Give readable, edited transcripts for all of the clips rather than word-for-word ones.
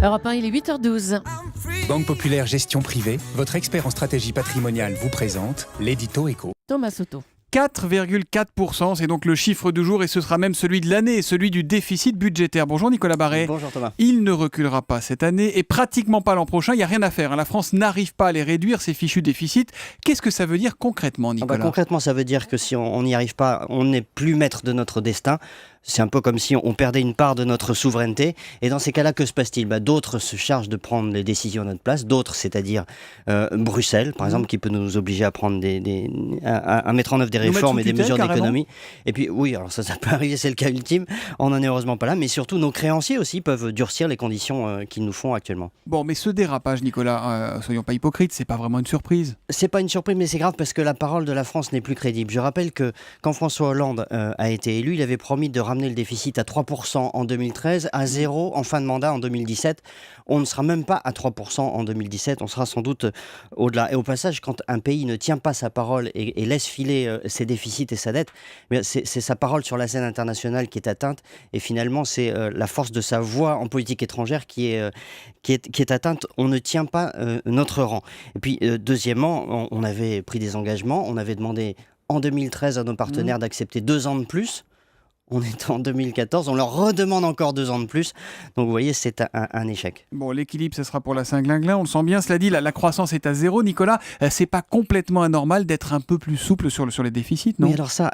Europe 1, il est 8h12. Banque Populaire Gestion Privée, votre expert en stratégie patrimoniale vous présente l'édito éco. Thomas Soto. 4,4%, c'est donc le chiffre du jour et ce sera même celui de l'année, celui du déficit budgétaire. Bonjour Nicolas Barret. Bonjour Thomas. Il ne reculera pas cette année et pratiquement pas l'an prochain. Il n'y a rien à faire. La France n'arrive pas à les réduire, ces fichus déficits. Qu'est-ce que ça veut dire concrètement, Nicolas ? Concrètement, ça veut dire que si on n'y arrive pas, on n'est plus maître de notre destin. C'est un peu comme si on perdait une part de notre souveraineté. Et dans ces cas-là, que se passe-t-il ? D'autres se chargent de prendre les décisions à notre place. D'autres, c'est-à-dire Bruxelles, par exemple, qui peut nous obliger à prendre à mettre en œuvre des réformes et des mesures d'économie. Et puis, oui, alors ça peut arriver, c'est le cas ultime. On n'en est heureusement pas là. Mais surtout, nos créanciers aussi peuvent durcir les conditions qu'ils nous font actuellement. Bon, mais ce dérapage, Nicolas, soyons pas hypocrites, c'est pas vraiment une surprise. C'est pas une surprise, mais c'est grave parce que la parole de la France n'est plus crédible. Je rappelle que quand François Hollande a été élu, il avait promis de ramener le déficit à 3% en 2013, à 0 en fin de mandat en 2017. On ne sera même pas à 3% en 2017, on sera sans doute au-delà. Et au passage, quand un pays ne tient pas sa parole et laisse filer ses déficits et sa dette, c'est sa parole sur la scène internationale qui est atteinte. Et finalement, c'est la force de sa voix en politique étrangère qui est atteinte. On ne tient pas notre rang. Et puis, deuxièmement, on avait pris des engagements. On avait demandé en 2013 à nos partenaires d'accepter 2 ans de plus. On est en 2014, on leur redemande encore 2 ans de plus. Donc vous voyez, c'est un échec. Bon, l'équilibre, ce sera pour la Saint-Glinglin, on le sent bien. Cela dit, la croissance est à 0. Nicolas, c'est pas complètement anormal d'être un peu plus souple sur les déficits, non ? Mais alors ça,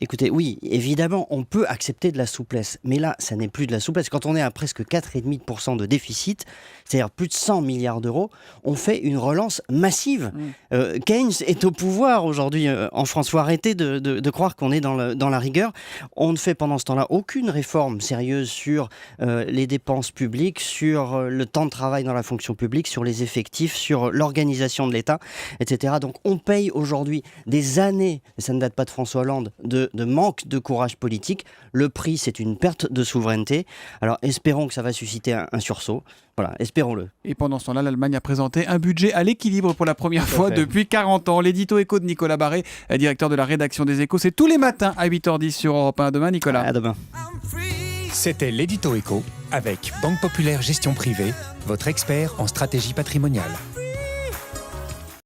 écoutez, oui, évidemment, on peut accepter de la souplesse. Mais là, ça n'est plus de la souplesse. Quand on est à presque 4,5% de déficit, c'est-à-dire plus de 100 milliards d'euros, on fait une relance massive. Keynes est au pouvoir aujourd'hui en France. Il faut arrêter de croire qu'on est dans la rigueur. On ne fait pendant ce temps-là aucune réforme sérieuse sur les dépenses publiques, sur le temps de travail dans la fonction publique, sur les effectifs, sur l'organisation de l'État, etc. Donc on paye aujourd'hui des années, et ça ne date pas de François Hollande, de manque de courage politique. Le prix, c'est une perte de souveraineté. Alors espérons que ça va susciter un sursaut. Voilà, espérons-le. Et pendant ce temps-là, l'Allemagne a présenté un budget à l'équilibre pour la première fois depuis 40 ans. L'édito éco de Nicolas Barret, directeur de la rédaction des Échos. C'est tous les matins à 8h10 sur Europe 1. À demain, Nicolas. À demain. C'était l'édito éco avec Banque Populaire Gestion Privée, votre expert en stratégie patrimoniale.